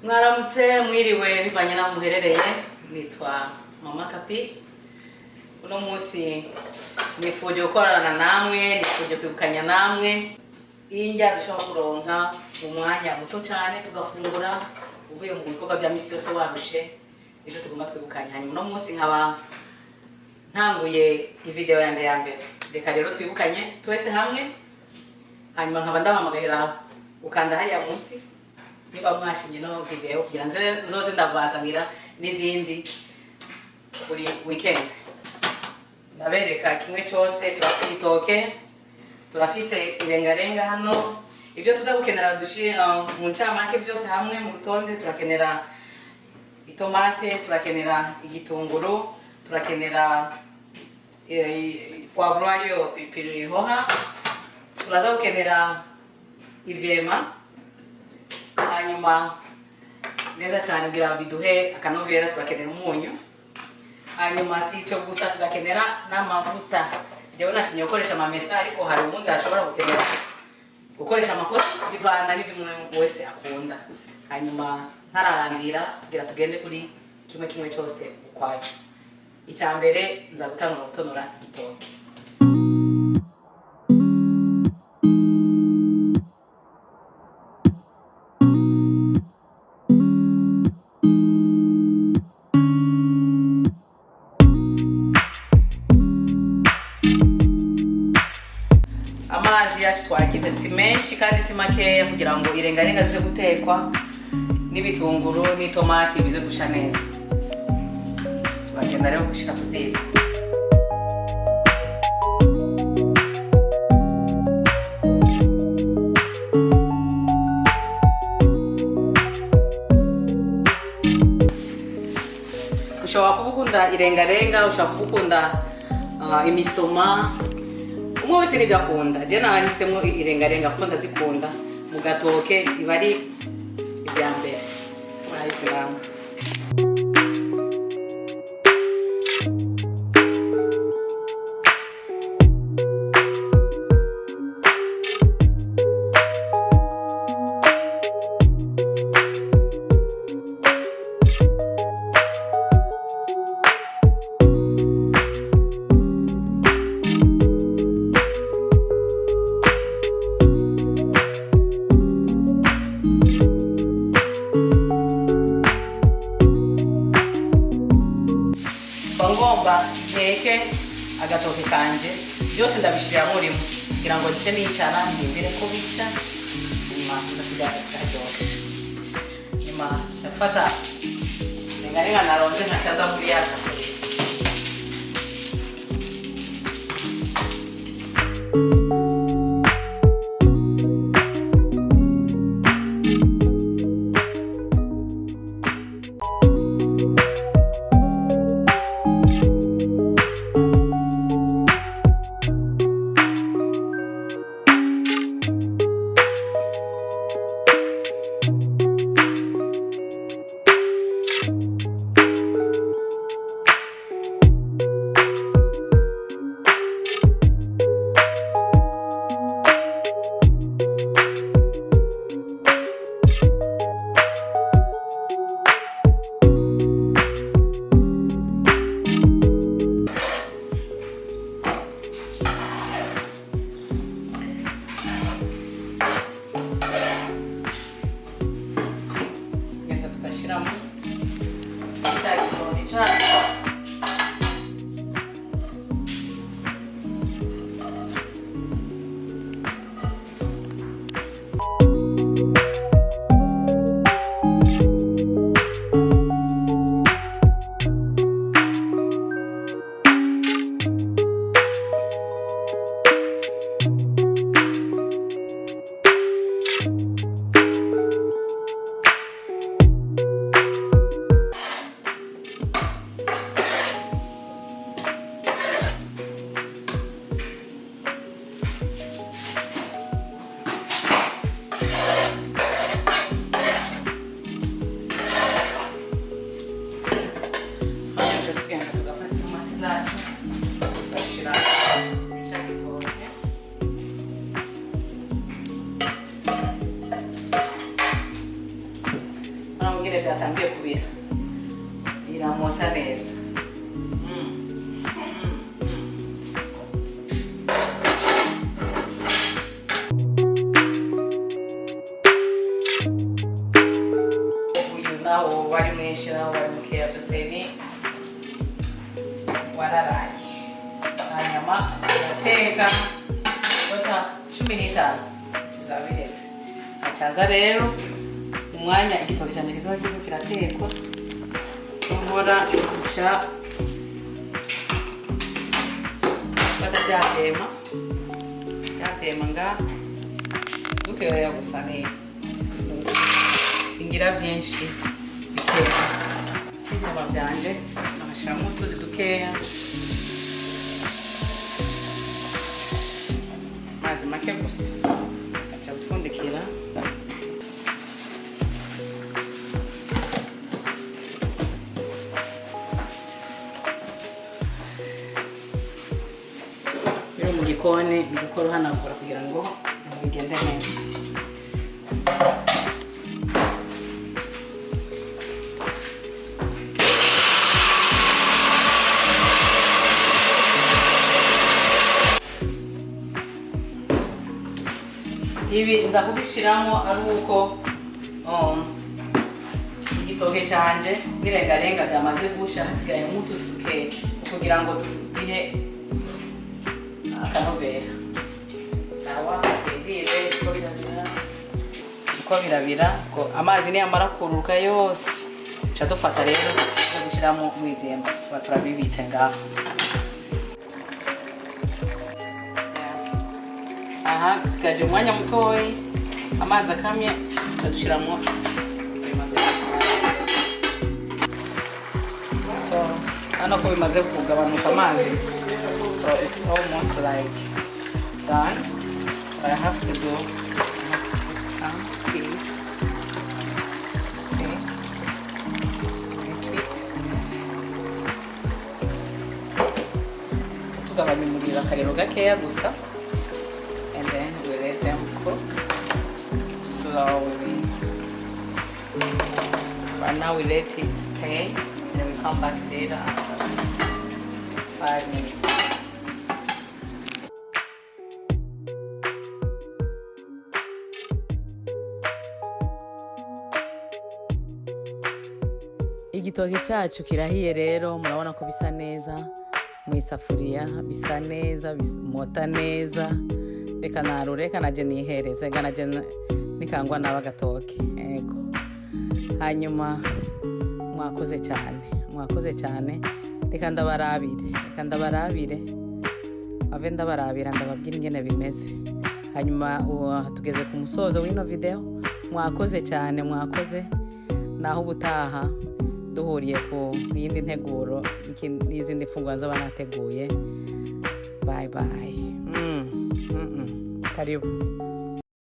Mwaramutse mwiriwe bivanye naho muherereye. Nitwa Mama Kapi. Uno munsi nifuje gukorana namwe, nifuje kwibukanya namwe injya dushobora kuronka umwanya muto cyane tugafungura uvuye mu bikorwa bya misi yose warushe ejo tugomba twibukanya. Hanyuma uno munsi nkaba ntanguye video yanje ya mbere. Reka rero twibukanye twese hamwe, hanyuma nkaba ndabahamagarira ukanda hariya munsi niba mwashimye no video kugira nzoze ndabazanira n'izindi kuri weekend. Ndabereka kimwe cyose. Turafise igitoke, turafise irengarenga hano, ibyo tuzagukenera dushira mu ncamake byose hamwe mu rutonde. Turakenera itomate, turakenera igitunguru, turakenera poivron ariyo pilipili hoha, turaza gukenera ivyema. Hanyuma neza cyane kugira biduhe akanovera turakenera umunyu. Hanyuma si cyo gusa tugakenera n'amavuta. Jewe nashinye gukoresha amamesa, ariko hari ubundi ashobora gukoresha amakosa bivana n'ibyo wese akunda. Hanyuma ntararandira tugira tugende kuri kimwe cyose ukwacu. Icyambere nza gutangura gutonora igitoke. Amazi yacu twagize si menshi kandi si makeya kugira ngo irengarenga zize gutekwa n'ibitunguru n'itomati bize gusha neza. Turagenda rero gushika kuziba. Ushobora kubukunda irengarenga, ushobora kubukunda imisoma, umwe wese n'ibyo akunda. Je nahisemo irengarenga kuko ndazikunda. Mu gatoke iba ari ibya mbere. Murahise namwe. Ngomba nteke agatoke kanje byose ndabishira muri mu kugira ngo nce nicara ndindire ko bisha. Nyuma ndakujya karyoshe. Nyuma ndafata nengarenga naronze nkacaza muri yasa. ngire byatangiye kubira biramota neza. Naho wari mwinshi naho wari mukeya byose ni wararaye. Hanyuma ugateka iminota 15 uzabiheze. Acaza rero umwanya igitoki cyane kizoba kiriko kiratekwa umbora uca bata byavyema nga dukeya gusa ni singira vyinshi bikeya. Inyama byanje namashiramo utuzi dukeya, mazi make gusa, aca gupfundikira. Rero mu gikoni ni gukora uhanagura kugira ngo bigende neza. Ibi nza kubishiramo ari uko igitoke canje nirengarenga byamaze gusha, hasigaye umutuzi dukeya kugira ngo tubihe akanovera. Sawa, ndire uko birabira ko amazi ni yamara kuruka yose cha dufata rero cyo gushiramo mwijemba tuba turabibitse ngaho. Aha tusigaje umwanya mutoyi amazi akamye cyo dushiramo so hano ko bimaze kugabanuka amazi, so it's almost like done. What I have to do, I have to put some peas. Okay. Tugabanya umuriro akarero gakeya gusa, and then we let them cook slowly. Right now we let it stay, and then we come back later after 5 minutes. Igitoki cyacu kirahiye rero, murabona ko bisa neza mu isafuriya, bisa neza, bismota neza. Reka narureka naje nihereze, ganaje nikangwa naba gatoke. Ego. Hanyuma mwakoze cyane. Reka ndabarabire. Ave ndabarabira ndababwira ingene bimeze. Hanyuma tugeze ku musozo w'ino video. Mwakoze cyane. Naho ubutaha duhuriye ku yindi nteguro n'izindi mfungwa zo banateguye. Bye bye. Karibu.